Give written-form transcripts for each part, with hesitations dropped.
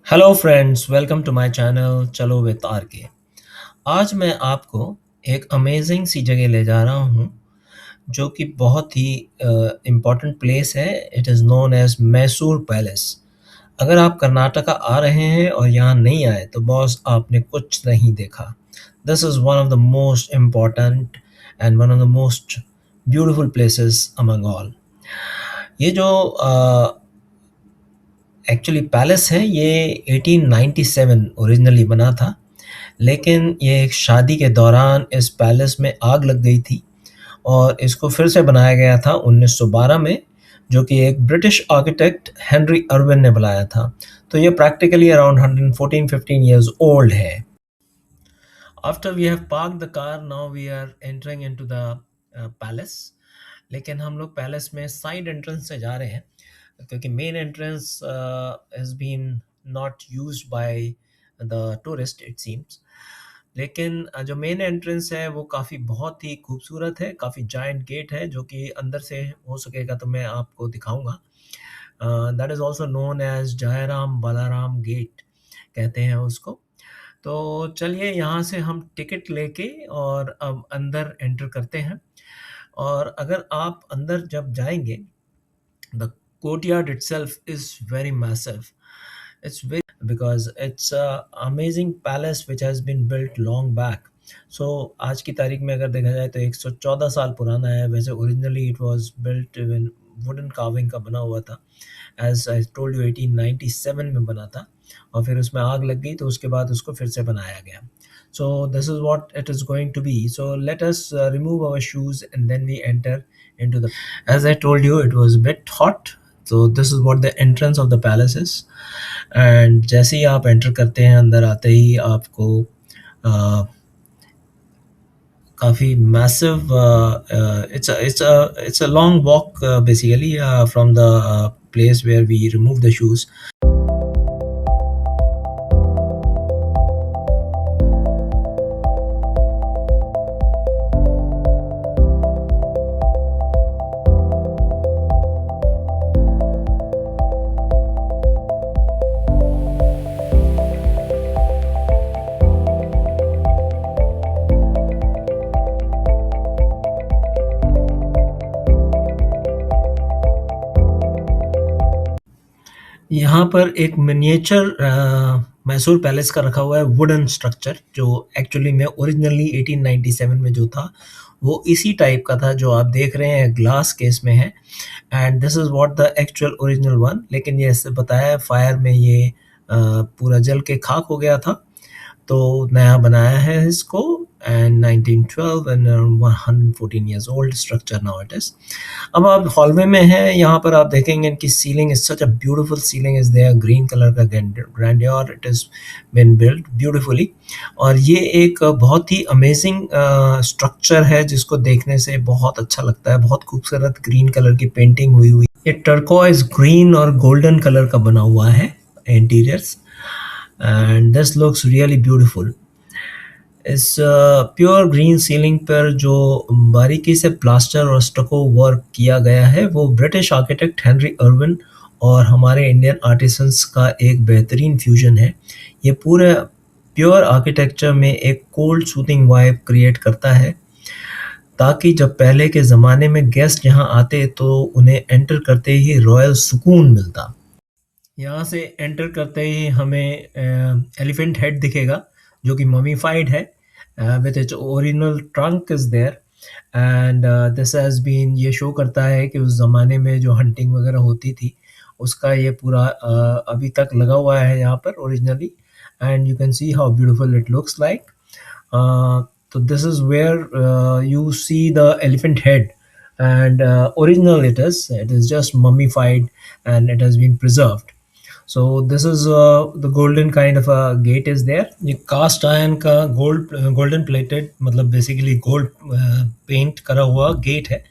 Hello friends, welcome to my channel चलो with RK. आज मैं आपको एक अमेजिंग सी जगह ले जा रहा हूँ जो कि बहुत ही इम्पोर्टेंट प्लेस है। It is known as Mysore palace. अगर आप कर्नाटका आ रहे हैं और यहाँ नहीं आए तो बॉस आपने कुछ नहीं देखा। This is one of the most important and one of the most beautiful places among all. ये जो एक्चुअली पैलेस है, ये 1897 ओरिजिनली बना था, लेकिन ये एक शादी के दौरान इस पैलेस में आग लग गई थी और इसको फिर से बनाया गया था 1912 में, जो कि एक ब्रिटिश आर्किटेक्ट हेनरी अर्विन ने बनाया था। तो ये प्रैक्टिकली अराउंड 114-15 ईयर्स ओल्ड है। After we have park the car, now we are entering into the palace. लेकिन हम लोग पैलेस में साइड एंट्रेंस से जा रहे हैं क्योंकि main entrance has been not used by the tourist it seems. लेकिन जो मेन एंट्रेंस है वो काफ़ी बहुत ही खूबसूरत है, काफ़ी जायंट गेट है जो कि अंदर से हो सकेगा तो मैं आपको दिखाऊंगा। That is also known as Jayaram Balaram gate कहते हैं उसको। तो चलिए यहाँ से हम टिकट लेके और अब अंदर एंटर करते हैं। और अगर आप अंदर जब जाएंगे, the courtyard itself is very massive. It's very because it's a amazing palace which has been built long back. So आज की तारीख में अगर देखा जाए तो 114 साल पुराना है। वैसे originally it was built in wooden carving का बना हुआ था। एज आई टोल्ड यू 1897 में बना था और फिर उसमें आग लग गई तो उसके बाद उसको फिर से बनाया गया। So this is what it is going to be. So let us remove our shoes and then we enter into the. As I told you, it was a bit hot. So this is what the entrance of the palace is. And जैसे ही आप enter करते हैं, अंदर आते ही आपको काफ़ी massive it's a long walk basically from the place where we remove the shoes. यहाँ पर एक मिनिएचर मैसूर पैलेस का रखा हुआ है, वुडन स्ट्रक्चर, जो एक्चुअली में ओरिजिनली 1897 में जो था वो इसी टाइप का था जो आप देख रहे हैं, ग्लास केस में है। And this is what the actual original one. लेकिन ये ऐसे बताया फायर में ये पूरा जल के खाक हो गया था, तो नया बनाया है इसको। And 1912 and 114 years old structure now it is. अब आप हॉलवे में हैं, यहाँ पर आप देखेंगे इनकी ceiling is such a beautiful ceiling is there, green colour का grandeur, it is been built beautifully. और ये एक बहुत ही अमेजिंग स्ट्रक्चर है जिसको देखने से बहुत अच्छा लगता है। बहुत खूबसूरत ग्रीन कलर की पेंटिंग हुई हुई, ये टर्कोइज ग्रीन और गोल्डन कलर का बना हुआ है interiors, and this looks really beautiful. इस प्योर ग्रीन सीलिंग पर जो बारीकी से प्लास्टर और स्टको वर्क किया गया है वो ब्रिटिश आर्किटेक्ट हेनरी अर्विन और हमारे इंडियन आर्टिसंस का एक बेहतरीन फ्यूजन है। ये पूरे प्योर आर्किटेक्चर में एक कोल्ड सूथिंग वाइब क्रिएट करता है, ताकि जब पहले के ज़माने में गेस्ट यहाँ आते तो उन्हें एंटर करते ही रॉयल सुकून मिलता। यहाँ से एंटर करते ही हमें एलिफेंट हेड दिखेगा जो कि ममीफाइड है, with its original trunk is there. And this has been, ये शो करता है कि उस ज़माने में जो हंटिंग वगैरह होती थी उसका ये पूरा अभी तक लगा हुआ है यहाँ पर originally. And you can see how beautiful it looks like. तो this is where you see the elephant head, and original it is just mummified and it has been preserved. So this is the golden kind of a gate is there. ये cast iron का golden plated, मतलब basically gold paint करा हुआ gate है।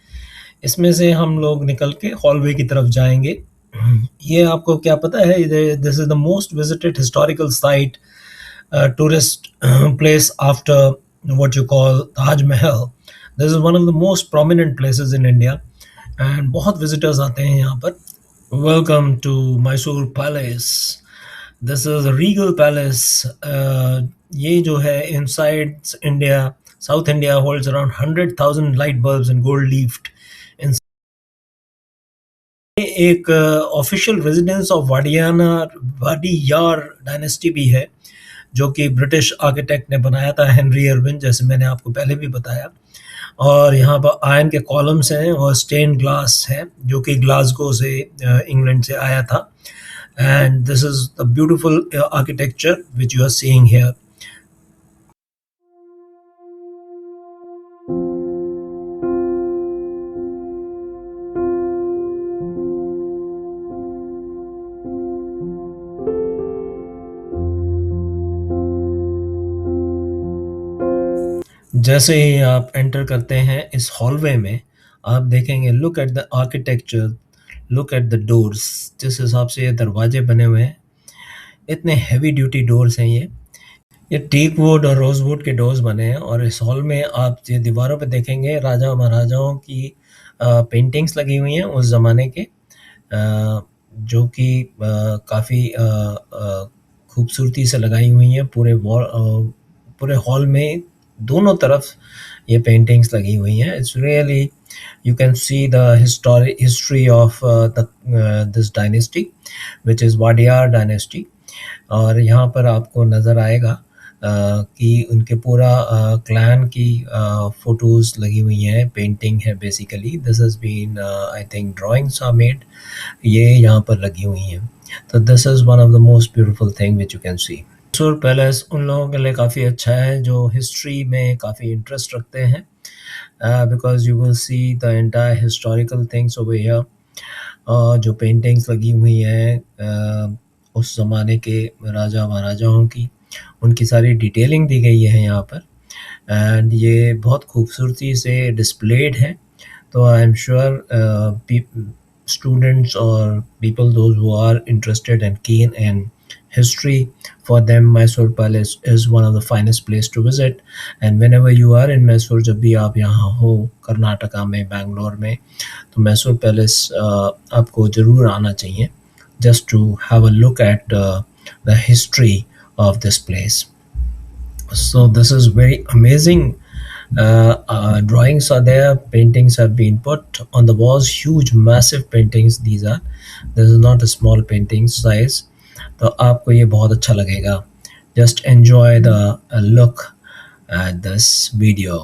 इसमें से हम लोग निकल के हॉलवे की तरफ जाएंगे। ये आपको क्या पता है, this is the most visited historical site, tourist place after what you call Taj Mahal. This is one of the most prominent places in India and बहुत visitors आते हैं यहाँ पर। Welcome to Mysore Palace. This is regal palace. ये जो है inside India, south India holds around 100,000 light bulbs in gold leafed. एक official residence of वाडियाना, वाडियार डायनेस्टी भी है, जो कि ब्रिटिश आर्किटेक्ट ने बनाया था, हेनरी अर्विन, जैसे मैंने आपको पहले भी बताया। और यहाँ पर आयरन के कॉलम्स हैं और स्टेन ग्लास है, जो कि ग्लासगो से इंग्लैंड से आया था। And this is the beautiful architecture which you are seeing here. जैसे ही आप एंटर करते हैं इस हॉलवे में, आप देखेंगे, look at the architecture, look at the doors. जिस हिसाब से ये दरवाजे बने हुए हैं, इतने हैवी ड्यूटी डोर्स हैं ये टीक वुड और रोजवुड के डोर्स बने हैं। और इस हॉल में आप ये दीवारों पे देखेंगे राजा महाराजाओं की पेंटिंग्स लगी हुई हैं उस ज़माने के, जो कि काफ़ी खूबसूरती से लगाई हुई हैं। पूरे हॉल में दोनों तरफ ये पेंटिंग्स लगी हुई हैं। It's really, you can see the history of this dynasty, which is Wadiyar dynasty। और यहाँ पर आपको नज़र आएगा कि उनके पूरा क्लैन की फ़ोटोज़ लगी हुई हैं, पेंटिंग है basically. This has been I think drawings are made, ये यहाँ पर लगी हुई हैं। तो this is one of the most beautiful thing which you can see. Mysore palace उन लोगों के लिए काफ़ी अच्छा है जो हिस्ट्री में काफ़ी इंटरेस्ट रखते हैं, because you will see the entire historical things over here। जो पेंटिंग्स लगी हुई हैं उस ज़माने के राजा महाराजाओं की, उनकी सारी डिटेलिंग दी गई है यहाँ पर। एंड ये बहुत खूबसूरती से डिस्प्लेड है। तो आई am sure students or people those who are interested and keen in history, for them Mysore Palace is one of the finest place to visit। and whenever you are in Mysore, जब भी आप यहाँ हो कर्नाटका में, बैंगलोर में, तो Mysore palace आपको ज़रूर आना चाहिए, just to have a look at the history of this place। So this is very amazing। Drawings are there, paintings have been put on the walls, huge massive paintings these are। this is not a small painting size। तो आपको ये बहुत अच्छा लगेगा। just enjoy the look at this video।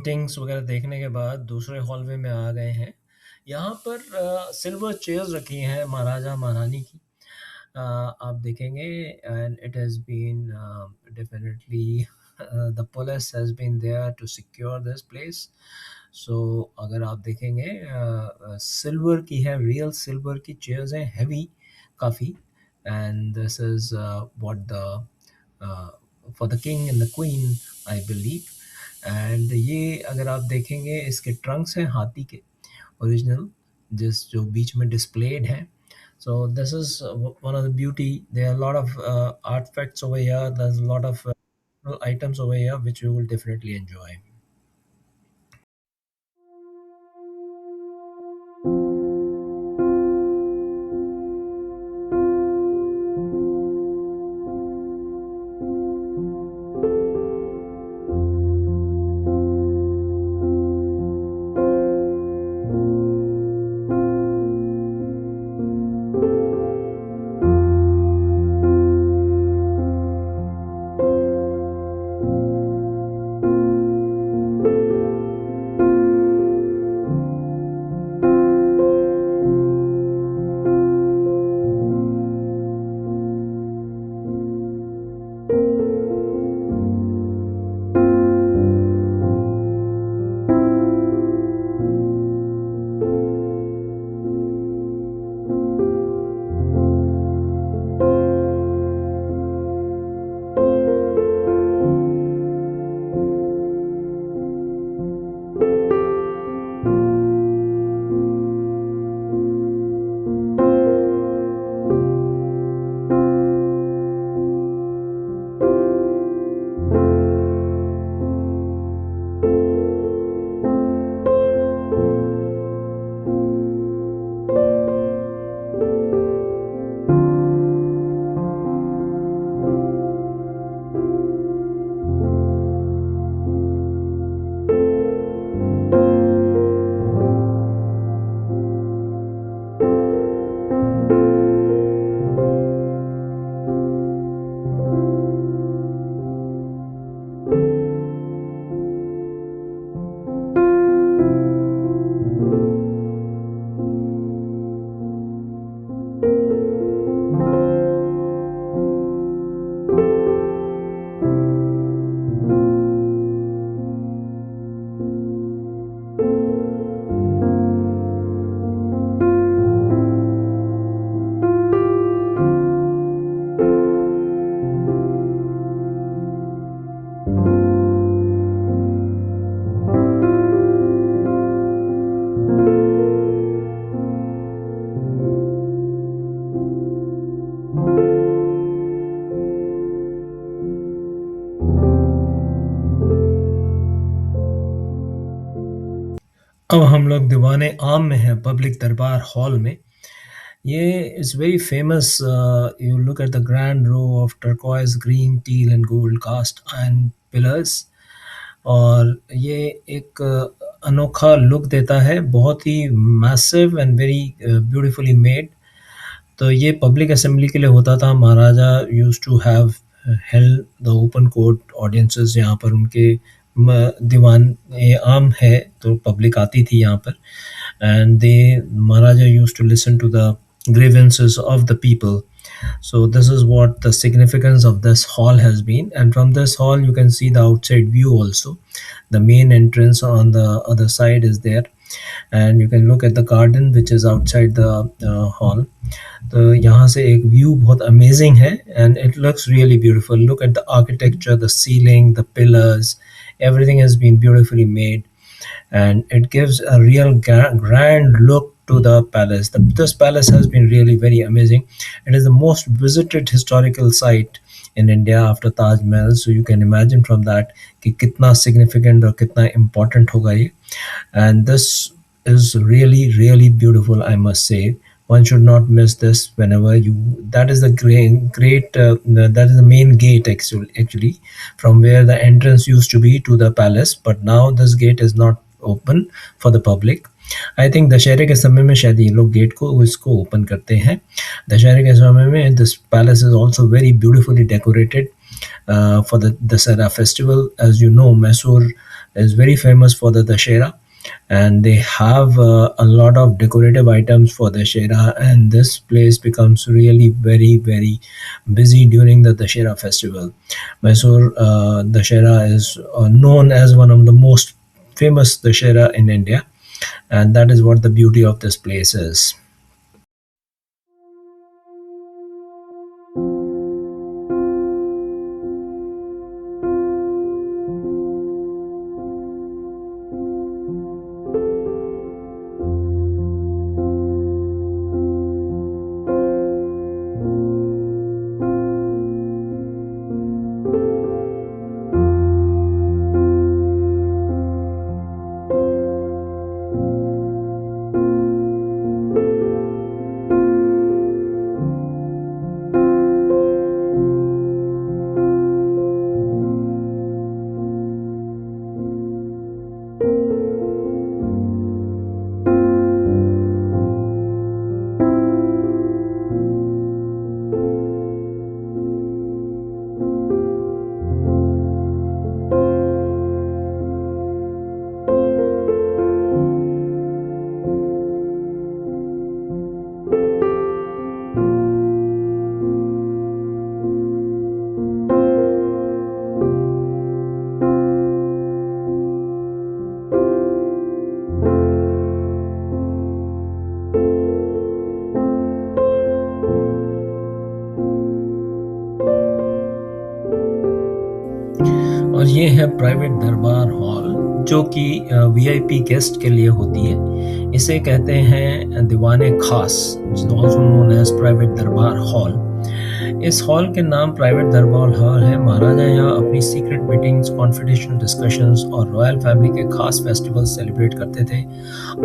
Paintings वगैरह देखने के बाद दूसरे हॉलवे में आ गए हैं। यहाँ पर सिल्वर चेयर्स रखी हैं महाराजा महारानी की। आप देखेंगे and it has been definitely the police has been there to secure this place. So अगर आप देखेंगे सिल्वर की है, रियल सिल्वर की चेयर्स हैं, हेवी काफ़ी। And this is what the for the king and the queen I believe. एंड ये अगर आप देखेंगे इसके ट्रंक्स हैं हाथी के ओरिजिनल, जिस जो बीच में डिस्प्लेड हैं। So this is one of the beauty. There are a lot of artifacts over here. There's a lot of items over here which you will definitely enjoy. अब हम लोग दीवाने आम में हैं, पब्लिक दरबार हॉल में। ये is very famous. You look at the grand row of turquoise, green, teal and gold cast iron pillars, और ये एक अनोखा लुक देता है, बहुत ही massive and very beautifully made. तो ये पब्लिक असेंबली के लिए होता था। Maharaja used to have held the open court audiences, यहाँ पर उनके दीवान ये आम है तो पब्लिक आती थी यहाँ पर, and the maharaja used to listen to the grievances of the people. So this is what the significance of this hall has been, and from this hall you can see the outside view also. The main entrance on the other side is there, and you can look at the garden which is outside the hall. तो यहाँ से एक view बहुत amazing है and it looks really beautiful. Look at the architecture, the ceiling, the pillars, everything has been beautifully made, and it gives a real grand look to the palace. This palace has been really very amazing. It is the most visited historical site in India after Taj Mahal. So you can imagine from that कि कितना significant और कितना important होगा ये. And this is really really beautiful, I must say. One should not miss this whenever you. That is the great. That is the main gate actually, from where the entrance used to be to the palace. But now this gate is not open for the public. I think दशहरे के समय में शायद ये लोग gate को इसको open करते हैं। दशहरे के समय में this palace is also very beautifully decorated for the Dussehra festival. As you know, Mysore is very famous for the Dashera, and they have a lot of decorative items for Dashera, and this place becomes really very busy during the Dashera festival. Mysore Dashera is known as one of the most famous Dashera in India, and that is what the beauty of this place is. और ये है private दरबार hall, जो कि VIP guest के लिए होती है। इसे कहते हैं दीवाने खास, ऑल्सो नोन एज प्राइवेट दरबार हॉल। इस हॉल के नाम प्राइवेट दरबार हॉल है। महाराजा यहाँ अपनी सीक्रेट मीटिंग्स, कॉन्फिडेंशियल डिस्कशंस और रॉयल फैमिली के खास फेस्टिवल सेलिब्रेट करते थे।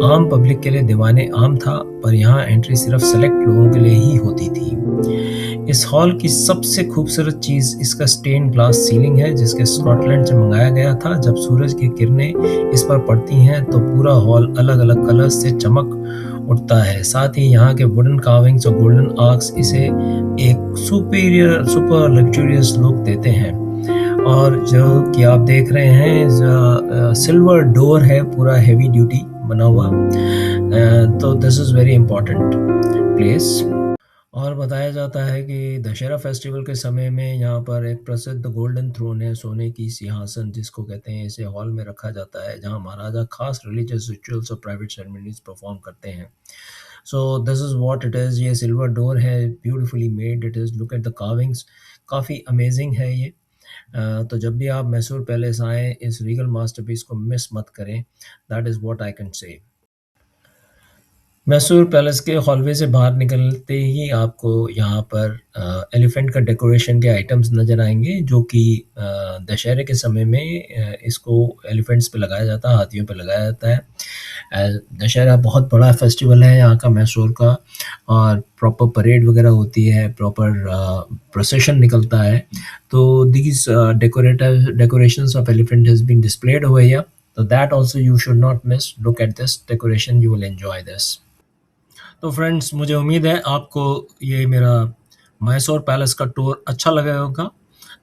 आम पब्लिक के लिए दीवाने आम था, पर यहाँ एंट्री सिर्फ सेलेक्ट लोगों के लिए ही होती थी। इस हॉल की सबसे खूबसूरत चीज़ इसका स्टेन ग्लास सीलिंग है, जिसके स्कॉटलैंड से मंगाया गया था। जब सूरज की किरणें इस पर पड़ती हैं तो पूरा हॉल अलग अलग कलर्स से चमक उठता है। साथ ही यहाँ के वुडन कार्विंग्स और गोल्डन आर्क्स इसे एक सुपर लग्जरियस लुक देते हैं। और जो कि आप देख रहे हैं, सिल्वर डोर है, पूरा हेवी ड्यूटी बना हुआ। तो this is very important place. और बताया जाता है कि दशहरा फेस्टिवल के समय में यहाँ पर एक प्रसिद्ध गोल्डन थ्रोन है, सोने की सिंहासन जिसको कहते हैं। इसे हॉल में रखा जाता है, जहाँ महाराजा खास रिलीजियस रिचुअल्स और प्राइवेट सेरेमनीज परफॉर्म करते हैं। So this is what it is. ये सिल्वर डोर है, beautifully made it is. Look at the carvings, काफ़ी अमेजिंग है ये। तो जब भी आप मैसूर पैलेस आएँ, इस रीगल मास्टरपीस को मिस मत करें। That is what I can say. Mysore palace के हॉलवे से बाहर निकलते ही आपको यहाँ पर एलिफेंट का डेकोरेशन के आइटम्स नज़र आएंगे, जो कि दशहरे के समय में इसको एलिफेंट्स पे लगाया जाता है, हाथियों पे लगाया जाता है। दशहरा बहुत बड़ा फेस्टिवल है यहाँ का, मैसूर का, और प्रॉपर परेड वगैरह होती है, प्रॉपर प्रोसेशन निकलता है। तो these decorations of elephant has been displayed over here, so that also you should not miss. Look at this decoration, you will enjoy this. तो फ्रेंड्स, मुझे उम्मीद है आपको ये मेरा मैसूर पैलेस का टूर अच्छा लगा होगा।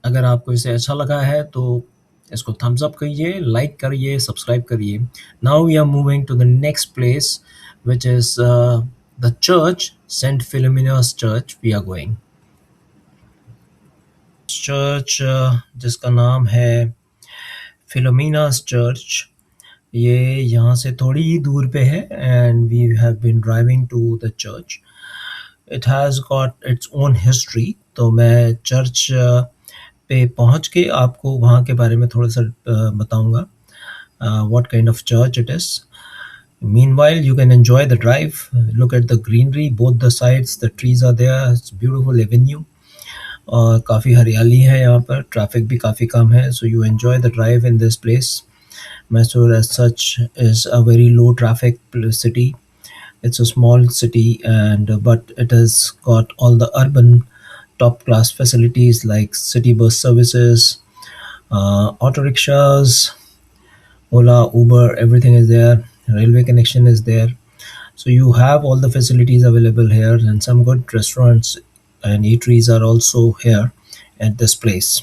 अगर आपको इसे अच्छा लगा है तो इसको थम्स अप करिए, लाइक करिए, सब्सक्राइब करिए। Now we are moving to the next place, which is the church, saint Philomena's church we are going. Church जिसका नाम है फिलोमिनास चर्च, ये यहाँ से थोड़ी ही दूर पे है, and we have been driving to the church. It has got its own history. तो मैं चर्च पे पहुँच के आपको वहाँ के बारे में थोड़ा सा बताऊँगा, what kind of church it is. Meanwhile, you can enjoy the drive. Look at the greenery, both the sides, the trees are there. It's beautiful avenue. और काफ़ी हरियाली है यहाँ पर, ट्रैफिक भी काफ़ी कम है, so you enjoy the drive in this place. Mysore as such is a very low traffic city. It's a small city, and but it has got all the urban top class facilities like city bus services, auto rickshaws, Ola, Uber, everything is there. Railway connection is there. So you have all the facilities available here, and some good restaurants and eateries are also here at this place.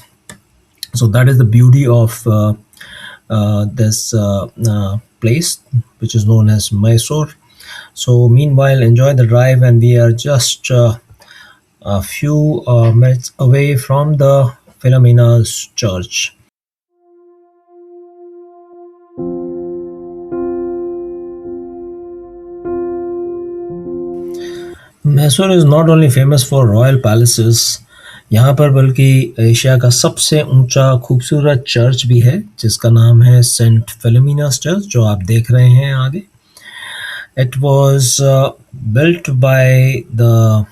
So that is the beauty of this place, which is known as Mysore. So, meanwhile, enjoy the drive, and we are just a few minutes away from the Philomena's church. Mysore is not only famous for royal palaces, यहाँ पर बल्कि Asia का सबसे ऊंचा खूबसूरत church भी है जिसका नाम है सेंट फिलोमिनास चर्च, जो आप देख रहे हैं आगे. It was built by the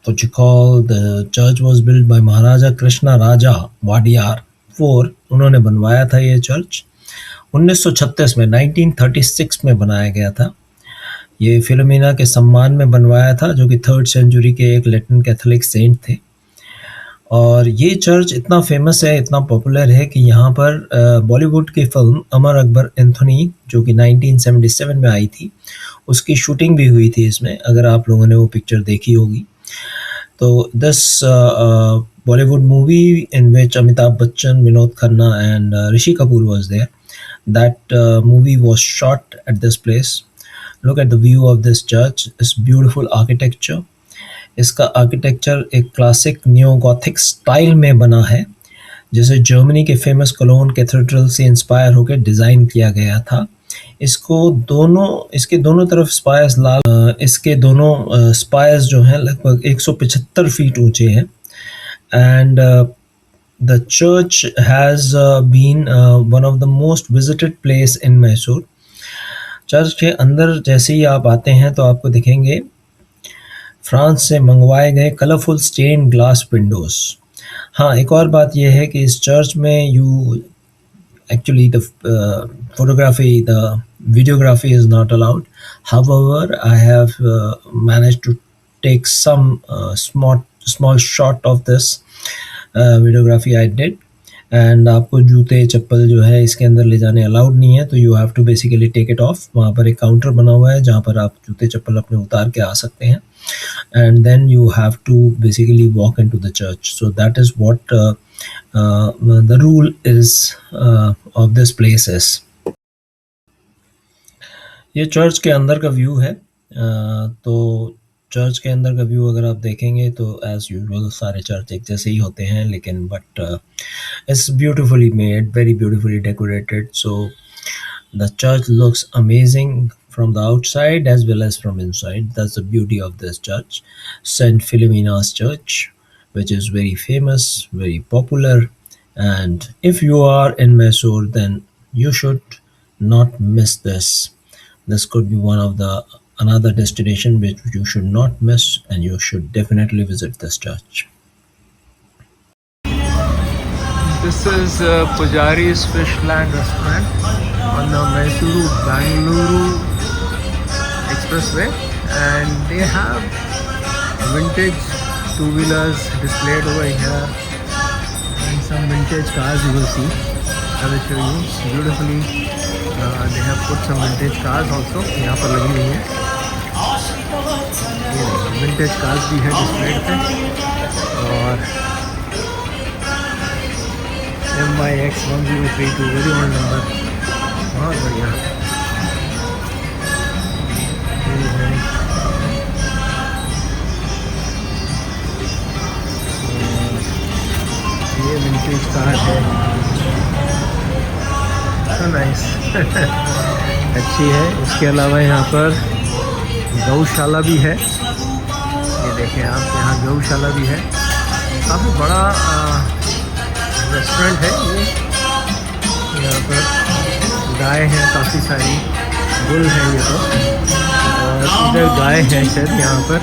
what you call the church was built by महाराजा कृष्णा राजा वाडियार 4. उन्होंने बनवाया था ये चर्च 1936 में, 1936 में बनाया गया था. ये फिलोमिना के सम्मान में बनवाया था, जो कि 3rd सेंचुरी के एक लैटिन कैथोलिक सेंट थे. और ये चर्च इतना फेमस है, इतना पॉपुलर है कि यहाँ पर बॉलीवुड की फिल्म अमर अकबर एंथोनी, जो कि 1977 में आई थी, उसकी शूटिंग भी हुई थी इसमें, अगर आप लोगों ने वो पिक्चर देखी होगी. तो this Bollywood movie in which Amitabh Bachchan, Vinod Khanna and Rishi Kapoor was there, that movie was shot at this place. Look at the view of this church, this beautiful architecture. इसका आर्किटेक्चर एक क्लासिक नियो गॉथिक स्टाइल में बना है, जिसे Germany के famous colon cathedral से inspire होकर design किया गया था. इसके दोनों तरफ स्पायर्स लाल, इसके दोनों स्पायर्स जो हैं लगभग 175 फीट ऊंचे हैं. And the church has been one of the most visited place in Mysore. Church के अंदर जैसे ही आप आते हैं तो आपको दिखेंगे फ्रांस से मंगवाए गए कलरफुल स्टेन ग्लास विंडोज़. हाँ, एक और बात यह है कि इस चर्च में actually the photography, the videography is not allowed. However, I have managed to take some small shot of this videography I did. And आपको जूते चप्पल जो है इसके अंदर ले जाने अलाउड नहीं है, तो you have to basically take it off. वहाँ पर एक काउंटर बना हुआ है जहाँ पर आप जूते चप्पल अपने उतार के आ सकते हैं, and then you have to basically walk into the church. So that is what the rule is of this place is. ये चर्च के अंदर का व्यू है. तो चर्च के अंदर का व्यू अगर आप देखेंगे तो एज़ यूजुअल सारे चर्च एक जैसे ही होते हैं, लेकिन but it's beautifully made, very beautifully decorated. So the church looks amazing from the outside as well as from inside. That's the beauty of this church, Saint Philomena's Church, which is very famous, very popular. And if you are in Mysore, then you should not miss this. This could be one of the another destination which you should not miss, and you should definitely visit this church. This is Pujari's Fishland restaurant on the Mysuru-Bangalore expressway, and they have vintage two-wheelers displayed over here and some vintage cars you will see. I will show you beautifully. They have put some vintage cars also यहाँ पर लगी हुई हैं. Vintage cars भी है displayed पे, और MYX 1032 very old number, बहुत बढ़िया. ये विंटेज कार है, तो नाइस अच्छी है. उसके अलावा यहाँ पर गौशाला भी है. ये देखें आप, यहाँ गौशाला भी है. काफ़ी बड़ा रेस्टोरेंट है ये. यहाँ पर गाय हैं काफ़ी सारी, बुल है ये तो, और इधर गाय है शायद यहाँ पर.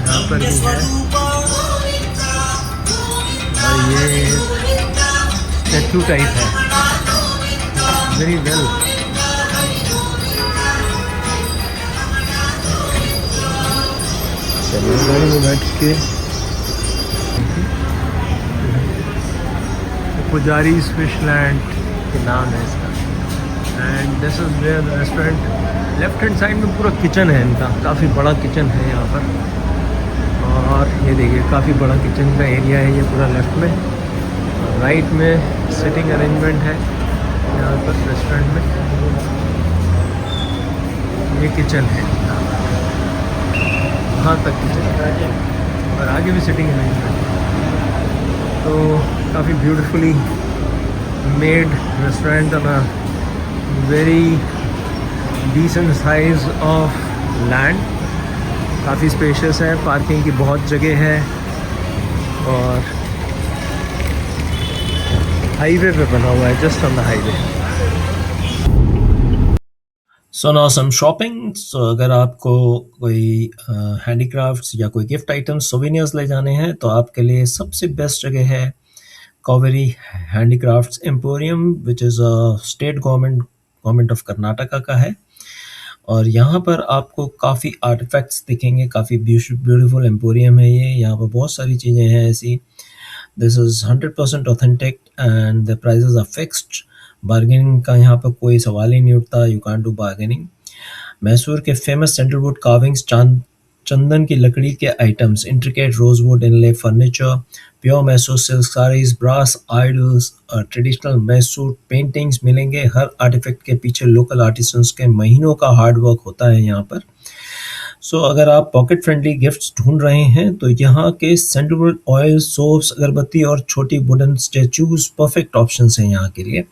यहाँ पर भी है, और ये स्टैचू टाइप है, वेरी वेल. चलिए गाड़ी में बैठ के पुजारीज फिशलैंड के नाम है इसका. And this is where the restaurant. Left hand side में पूरा किचन है इनका, काफ़ी बड़ा किचन है यहाँ पर. और ये देखिए काफ़ी बड़ा किचन का एरिया है ये पूरा लेफ्ट में, राइट में सिटिंग अरेंजमेंट है यहाँ पर रेस्टोरेंट में। ये किचन है, वहाँ तक किचन है और आगे भी सिटिंग अरेंजमेंट है। तो काफ़ी beautifully made restaurant on a very decent size of land. काफ़ी स्पेशियस है, पार्किंग की बहुत जगह है और हाईवे पे बना हुआ है, just on the highway. So now some shopping. So अगर आपको कोई हैंडीक्राफ्ट्स या कोई गिफ्ट आइटम्स सोवेनियर्स ले जाने हैं तो आपके लिए सबसे बेस्ट जगह है Kaveri handicrafts emporium, which is a state government of Karnataka का है। और यहाँ पर आपको काफ़ी आर्टिफैक्ट्स दिखेंगे, काफ़ी ब्यूटीफुल एम्पोरियम है ये। यहाँ पर बहुत सारी चीज़ें हैं ऐसी। This is 100% authentic and the prices are fixed. Bargaining का यहाँ पर कोई सवाल ही नहीं उठता, you can't do bargaining. Mysore के फेमस सैंडलवुड कार्विंग्स, चंदन की लकड़ी के items, intricate rosewood inlay furniture, pure Mysore silk saris, brass idols और ट्रेडिशनल मैसूर पेंटिंग्स मिलेंगे। हर आर्टिफैक्ट के पीछे लोकल आर्टिसंस के महीनों का हार्ड वर्क होता है यहाँ पर। सो अगर आप पॉकेट फ्रेंडली गिफ्ट्स ढूंढ रहे हैं तो यहाँ के सैंडलवुड ऑयल, सोप्स, अगरबत्ती और छोटी वुडन स्टेचूज परफेक्ट ऑप्शंस हैं यहाँ के लिए।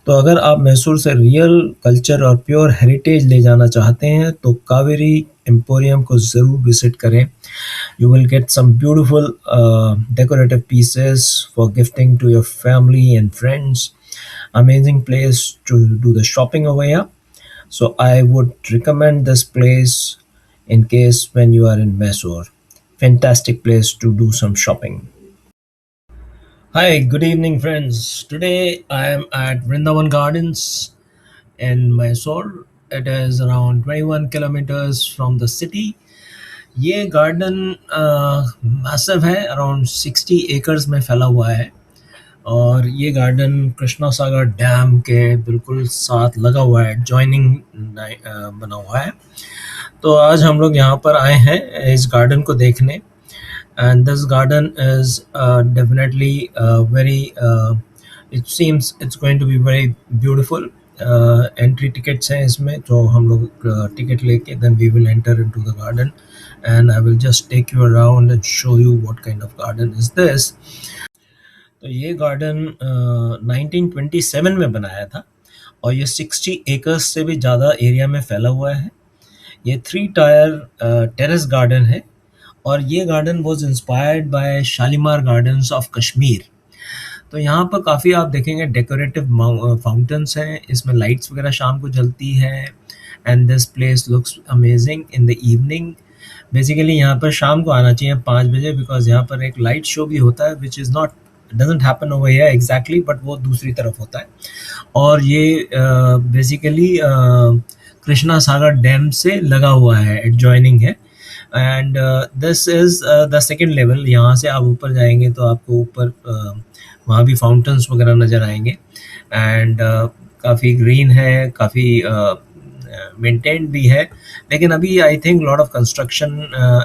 तो अगर आप मैसूर से रियल कल्चर और प्योर हेरिटेज ले जाना चाहते हैं तो कावेरी एम्पोरियम को ज़रूर विजिट करें। You will get some beautiful decorative pieces for gifting to your family and friends. Amazing place to do the shopping over here. So I would recommend this place in case when you are in Mysore. Fantastic place to do some shopping. Hi, good evening, friends. Today I am at Vrindavan Gardens in Mysore. It is around 21 kilometers from the city. ये garden massive है, around 60 acres में फैला हुआ है और ये garden Krishna सागर dam के बिल्कुल साथ लगा हुआ है, जॉइनिंग बना हुआ है। तो आज हम लोग यहाँ पर आए हैं इस गार्डन को देखने। And this garden is definitely very, it seems it's going to be very beautiful. Entry tickets हैं इसमें, तो हम लोग टिकट लेके then we will enter into the garden and I will just take you around and show you what kind of garden is this. तो ये garden 1927 में बनाया था और ये 60 एकर्स से भी ज़्यादा एरिया में फैला हुआ है। ये 3 टायर टेरेस गार्डन है और ये garden was inspired by Shalimar gardens of Kashmir. तो यहाँ पर काफ़ी आप देखेंगे डेकोरेटिव फाउंटेन्स हैं, इसमें लाइट्स वगैरह शाम को जलती है and this place looks amazing in the evening. Basically यहाँ पर शाम को आना चाहिए 5 बजे, बिकॉज यहाँ पर एक लाइट शो भी होता है which is not doesn't happen over here exactly, but वो दूसरी तरफ होता है। और ये बेसिकली कृष्णा सागर डैम से लगा हुआ है, एडजॉइनिंग है। And this is the second level. यहाँ से आप ऊपर जाएंगे तो आपको ऊपर वहाँ भी फाउंटेन्स वगैरह नज़र आएंगे एंड काफ़ी ग्रीन है, काफ़ी मेंटेन्ड भी है। लेकिन अभी I think lot of construction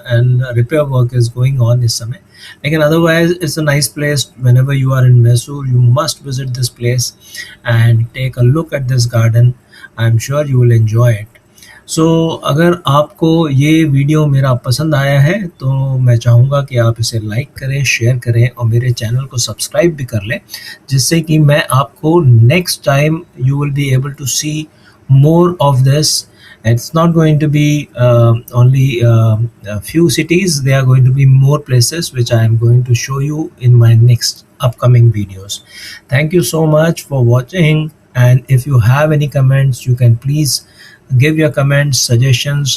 and repair work is going on इस समय। लेकिन otherwise it's a nice place. Whenever you are in Mysore you must visit this place and take a look at this garden. I am sure you will enjoy it. So अगर आपको ये video मेरा पसंद आया है तो मैं चाहूँगा कि आप इसे लाइक करें, शेयर करें और मेरे चैनल को सब्सक्राइब भी कर लें, जिससे कि मैं आपको next time you will be able to see more of this. It's not going to be only a few cities. There are going to be more places which I am going to show you in my next upcoming videos. Thank you so much for watching, and if you have any comments you can please give your comments, suggestions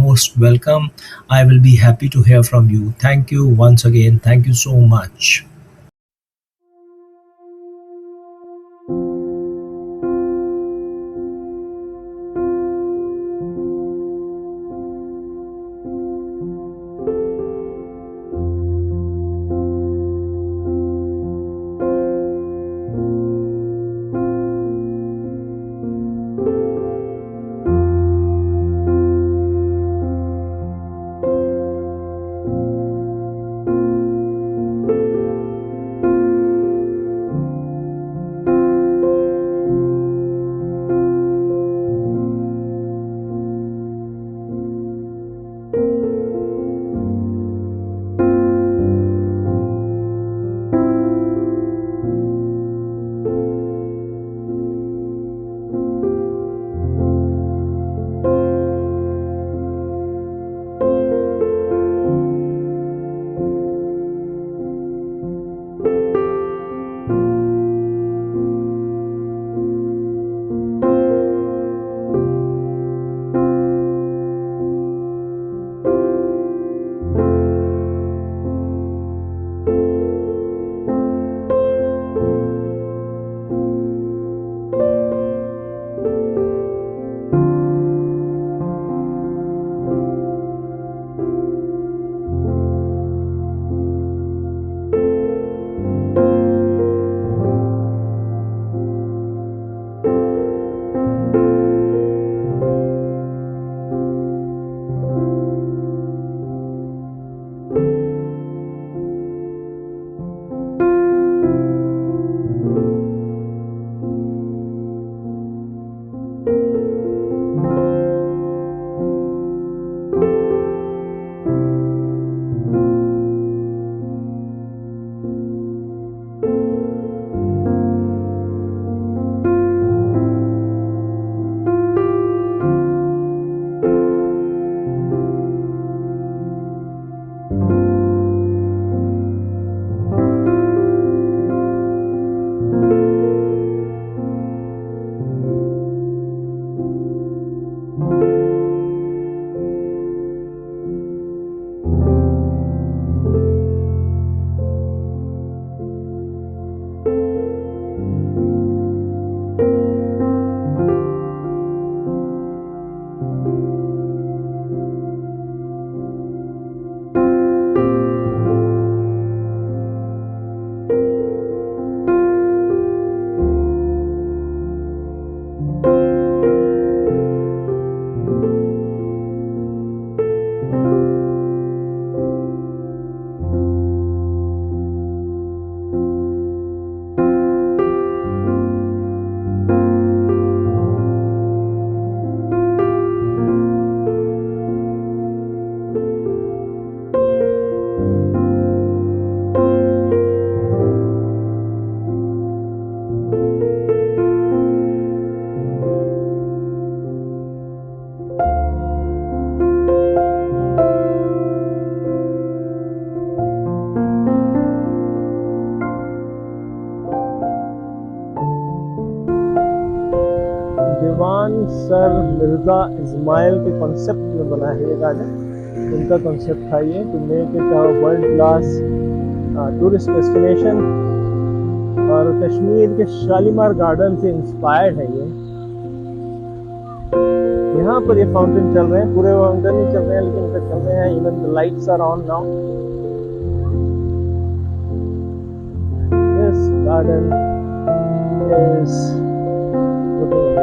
most welcome. I will be happy to hear from you. Thank you once again. Thank you so much. Dewan sir Mirza Ismail के concept में बना है ये garden. उनका concept था ये to make it a world class tourist destination, और कश्मीर के शालीमार गार्डन से इंस्पायर्ड है ये। यहाँ पर ये फाउंटेन चल रहे हैं, पूरे फाउंटेन नहीं चल रहे हैं लेकिन चल रहे हैं। Even the lights are on now. This garden is looking